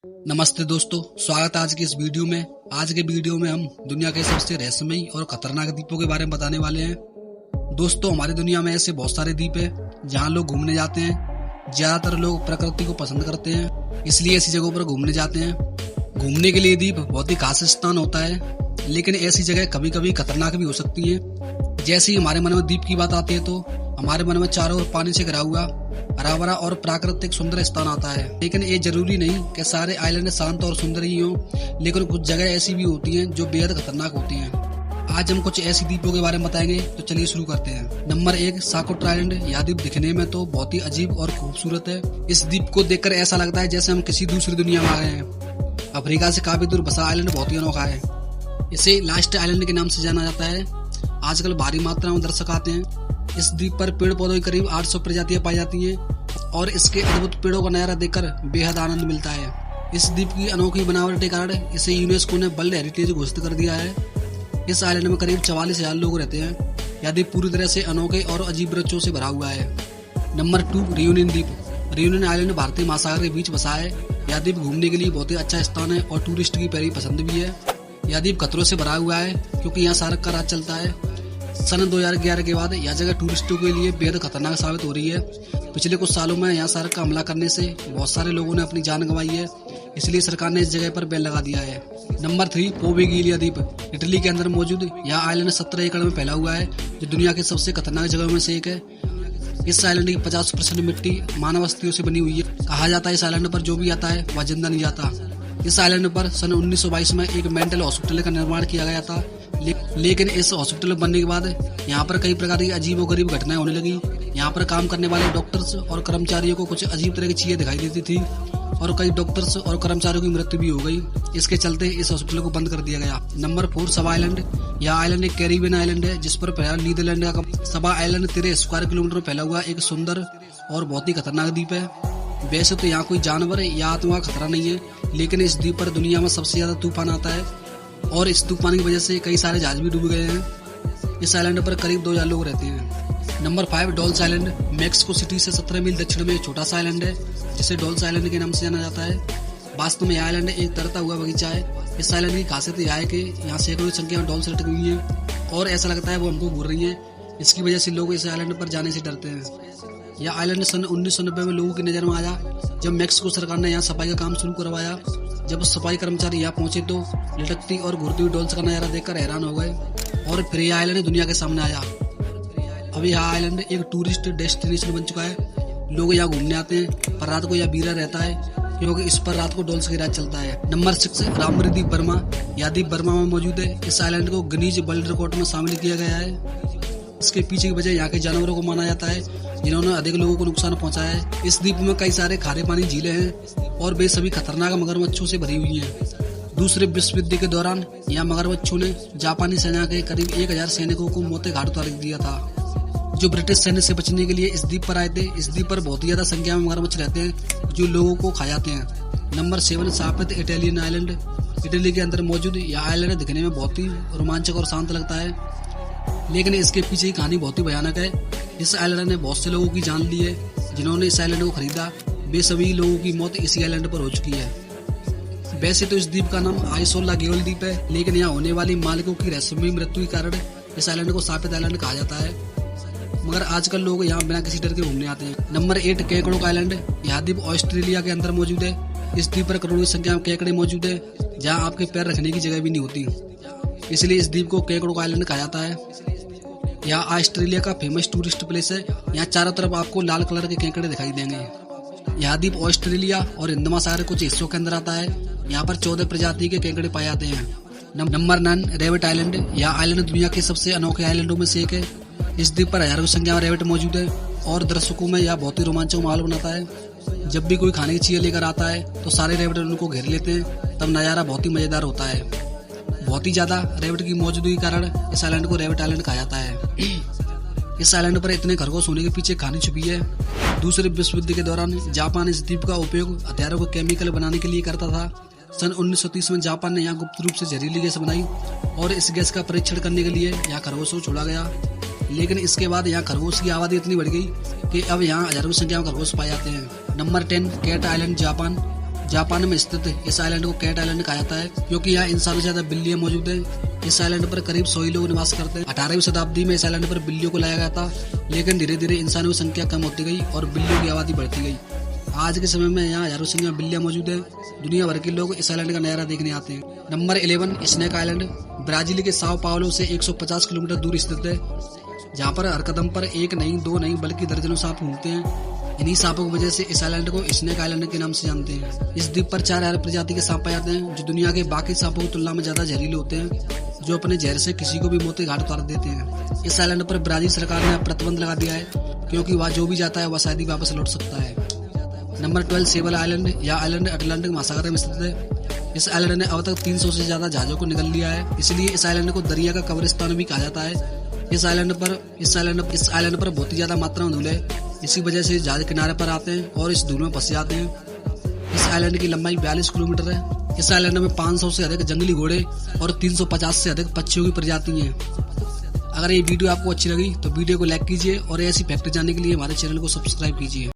नमस्ते दोस्तों, स्वागत है आज की इस वीडियो में। आज के वीडियो में हम दुनिया के सबसे रहस्यमयी और खतरनाक द्वीपों के बारे में बताने वाले हैं। दोस्तों, हमारी दुनिया में ऐसे बहुत सारे द्वीप हैं जहां लोग घूमने जाते हैं। ज्यादातर लोग प्रकृति को पसंद करते हैं, इसलिए ऐसी जगहों पर घूमने जाते हैं। घूमने के लिए द्वीप बहुत ही खास स्थान होता है, लेकिन ऐसी जगह कभी कभी खतरनाक भी हो सकती है। जैसे ही हमारे मन में द्वीप की बात आती है तो हमारे मन में चारों ओर पानी से घिरा हुआ हरा भरा और प्राकृतिक सुंदर स्थान आता है। लेकिन ये जरूरी नहीं कि सारे आइलैंड शांत और सुंदर ही हों, लेकिन कुछ जगह ऐसी भी होती हैं जो बेहद खतरनाक होती हैं। आज हम कुछ ऐसी द्वीपों के बारे में बताएंगे, तो चलिए शुरू करते हैं। नंबर 1, साकोट आइलैंड। यह द्वीप दिखने में तो बहुत ही अजीब और खूबसूरत है। इस द्वीप को देखकर ऐसा लगता है जैसे हम किसी दूसरी दुनिया में आ गए हैं। अफ्रीका से काफी दूर बसा आइलैंड बहुत ही अनोखा है। इसे लास्ट आइलैंड के नाम से जाना जाता है। आजकल भारी मात्रा में दर्शक आते हैं। इस द्वीप पर पेड़ पौधों की करीब 800 प्रजातियां पाई जाती हैं और इसके अद्भुत पेड़ों का नजारा देखकर बेहद आनंद मिलता है। इस द्वीप की अनोखी बनावट के कारण इसे यूनेस्को ने वर्ल्ड हेरिटेज घोषित कर दिया है। इस आइलैंड में करीब 44,000 लोग रहते हैं। यह द्वीप पूरी तरह से अनोखे और अजीब वृक्षों से भरा हुआ है। नंबर 2, रियूनियन द्वीप। रियूनियन आइलैंड भारतीय महासागर के बीच बसा है। यह द्वीप घूमने के लिए बहुत ही अच्छा स्थान है और टूरिस्ट की पहली पसंद भी है। यह द्वीप खतरों से भरा हुआ है क्योंकि यहाँ शार्क का राज चलता है। सन 2011 के बाद यह जगह टूरिस्टों के लिए बेहद खतरनाक साबित हो रही है। पिछले कुछ सालों में यहाँ शार्क का हमला करने से बहुत सारे लोगों ने अपनी जान गंवाई है, इसलिए सरकार ने इस जगह पर बैन लगा दिया है। नंबर 3, पोवेगिलिया द्वीप। इटली के अंदर मौजूद यह आइलैंड 17 एकड़ में फैला हुआ है, जो दुनिया की सबसे खतरनाक जगहों में से एक है। इस आइलैंड की 50% मिट्टी मानव अस्थियों से बनी हुई है। कहा जाता है इस आइलैंड पर जो भी आता है वह जिंदा नहीं जाता। इस आइलैंड पर सन 1922 में एक मेंटल हॉस्पिटल का निर्माण किया गया था, लेकिन इस हॉस्पिटल बनने के बाद यहाँ पर कई प्रकार की अजीबोगरीब घटनाएं होने लगी। यहाँ पर काम करने वाले डॉक्टर्स और कर्मचारियों को कुछ अजीब तरह की चीजें दिखाई देती थी और कई डॉक्टर्स और कर्मचारियों की मृत्यु भी हो गई। इसके चलते इस हॉस्पिटल को बंद कर दिया गया। नंबर 4, सबा आइलैंड। यह आइलैंड एक कैरिबियन आइलैंड है जिस पर नीदरलैंड का सबा आइलैंड 13 स्क्वायर किलोमीटर फैला हुआ एक सुंदर और बहुत ही खतरनाक द्वीप है। वैसे तो यहाँ कोई जानवर या आत्मा का खतरा नहीं है, लेकिन इस द्वीप पर दुनिया में सबसे ज्यादा तूफान आता है और इस तूफान की वजह से कई सारे जहाज भी डूब गए हैं। इस आइलैंड पर करीब 2,000 लोग रहते हैं। Number 5, dolls island. Mexico city से 17 मील दक्षिण में एक छोटा सा आइलैंड है जिसे डॉल्स आइलैंड के नाम से जाना जाता है। वास्तव में यह आइलैंड एक तरता हुआ बगीचा है। इस आइलैंड की खासियत यह है कि यहाँ सैकड़ों की संख्या में डॉल्स लटकी हुई है और ऐसा लगता है वो हमको घूर रही है। इसकी वजह से लोग इस आइलैंड पर जाने से डरते हैं। यह आइलैंड सन 1990 में लोगों की नजर में आया जब मैक्सिको सरकार ने यहाँ सफाई का काम शुरू करवाया। जब सफाई कर्मचारी यहाँ पहुंचे तो लटकती और घूरती हुई डॉल्स का नजारा देखकर हैरान हो गए और फिर यह आइलैंड दुनिया के सामने आया। अब यह आइलैंड एक टूरिस्ट डेस्टिनेशन बन चुका है। लोग यहाँ घूमने आते हैं, पर रात को यह बीरा रहता है क्योंकि इस पर रात को डॉल्स का राज चलता है। नंबर 6, रामबरी द्वीप, बर्मा। यह द्वीप बर्मा में मौजूद है। इस आइलैंड को गिनीज वर्ल्ड रिकॉर्ड में शामिल किया गया है। इसके पीछे की वजह यहाँ के जानवरों को माना जाता है जिन्होंने अधिक लोगों को नुकसान पहुंचाया है। इस द्वीप में कई सारे खारे पानी झीलें हैं और वे सभी खतरनाक मगरमच्छों से भरी हुई हैं। दूसरे विश्व युद्ध के दौरान यहाँ मगरमच्छों ने जापानी सेना के करीब 1000 सैनिकों को मौत के घाट उतार दिया था, जो ब्रिटिश सैन्य से बचने के लिए इस द्वीप पर आए थे। इस द्वीप पर बहुत ही ज्यादा संख्या में मगरमच्छ रहते हैं जो लोगों को खा जाते हैं। नंबर 7, सापेत इटालियन आइलैंड। इटली के अंदर मौजूद यह आइलैंड दिखने में बहुत ही रोमांचक और शांत लगता है, लेकिन इसके पीछे की कहानी बहुत ही भयानक है। इस आइलैंड ने बहुत से लोगों की जान ली है। जिन्होंने इस आइलैंड को खरीदा, वे सभी लोगों की मौत इसी आइलैंड पर हो चुकी है। वैसे तो इस द्वीप का नाम आइसोला गेवल द्वीप है, लेकिन यहाँ होने वाली मालिकों की रहस्यमयी मृत्यु के कारण इस आइलैंड को सापेत आइलैंड कहा जाता है। मगर आजकल लोग यहाँ बिना किसी डर के घूमने आते हैं। नंबर 8, केकड़ों आइलैंड। यह द्वीप ऑस्ट्रेलिया के अंदर मौजूद है। इस द्वीप पर करोड़ों की संख्या में केकड़े मौजूद है जहाँ आपके पैर रखने की जगह भी नहीं होती, इसलिए इस द्वीप को केकड़ों आइलैंड कहा जाता है। यह ऑस्ट्रेलिया का फेमस टूरिस्ट प्लेस है। यहाँ चारों तरफ आपको लाल कलर के केकड़े दिखाई देंगे। यह द्वीप ऑस्ट्रेलिया और हिंद महासागर के कुछ हिस्सों के अंदर आता है। यहाँ पर 14 प्रजाति के केकड़े पाए जाते हैं। Number 9, rebate island. यह आइलैंड दुनिया के सबसे अनोखे आइलैंडों में से एक है। इस द्वीप पर हजारों की संख्या में रेबिट मौजूद है और दर्शकों में यह बहुत ही रोमांचक माहौल बनाता है। जब भी कोई खाने की चीजें लेकर आता है तो सारे रेबिट उनको घेर लेते हैं, तब नजारा बहुत ही मजेदार होता है। बहुत ही ज्यादा रेबिट की मौजूदगी के कारण इस आइलैंड को रेबिट आइलैंड कहा जाता है। इस आइलैंड पर इतने खरगोश होने के पीछे कहानी छुपी है। दूसरे विश्व युद्ध के दौरान जापान इस द्वीप का उपयोग हथियारों को केमिकल बनाने के लिए करता था। सन 1930 में जापान ने यहाँ गुप्त रूप से जहरीली गैस बनाई और इस गैस का परीक्षण करने के लिए यहाँ खरगोशों को छोड़ा गया। लेकिन इसके बाद यहाँ खरगोश की आबादी इतनी बढ़ गई कि अब यहाँ हजारों की संख्या में खरगोश पाए जाते हैं। Number 10, Cat Island, Japan. Japan में स्थित इस आइलैंड को कैट आइलैंड कहा जाता है क्योंकि यहाँ इंसानों से ज्यादा बिल्लियां मौजूद हैं। इस आइलैंड पर करीब 100 लोग निवास करते हैं। 18वीं शताब्दी में इस आइलैंड पर बिल्लियों को लाया गया था, लेकिन धीरे धीरे इंसानों की संख्या कम होती गई और बिल्लियों की आबादी बढ़ती गई। आज के समय में यहाँ हजारों संख्या बिल्लियां मौजूद है। दुनिया भर के लोग इस आइलैंड का नजारा देखने आते हैं। नंबर 11 स्नेक आइलैंड ब्राजील के साओ पाउलो से 150 किलोमीटर दूर स्थित है, जहाँ पर हर कदम पर एक नहीं, दो नहीं, बल्कि दर्जनों सांप घूमते हैं। इन्हीं सांपों की वजह से इस आइलैंड को स्नेक आइलैंड के नाम से जानते हैं। इस द्वीप पर 4000 प्रजाति के सांप पाए जाते हैं, जो दुनिया के बाकी सांपों की तुलना में ज्यादा जहरीले होते हैं, जो अपने जहर से किसी को भी मौत के घाट उतार देते हैं। इस आइलैंड पर ब्राजील सरकार ने प्रतिबंध लगा दिया है, क्योंकि वहाँ जो भी जाता है वह शायद ही वापस लौट सकता है। Number 12 Sable island. यह आइलैंड अटलांटिक महासागर में स्थित है। इस आइलैंड ने अब तक 300 से ज्यादा जहाजों को निगल लिया है, इसलिए इस आइलैंड को दरिया का कब्रिस्तान भी कहा जाता है। इस आइलैंड पर बहुत ही ज्यादा मात्रा में धूल है, इसी वजह से जहाज किनारे पर आते हैं और इस धूल में फंस जाते हैं। इस आइलैंड की लंबाई 42 किलोमीटर है। इस आइलैंड में 500 से अधिक जंगली घोड़े और 350 से अधिक पक्षियों की प्रजाति हैं। अगर ये वीडियो आपको अच्छी लगी तो वीडियो को लाइक कीजिए और ऐसी फैक्ट जानने के लिए हमारे चैनल को सब्सक्राइब कीजिए।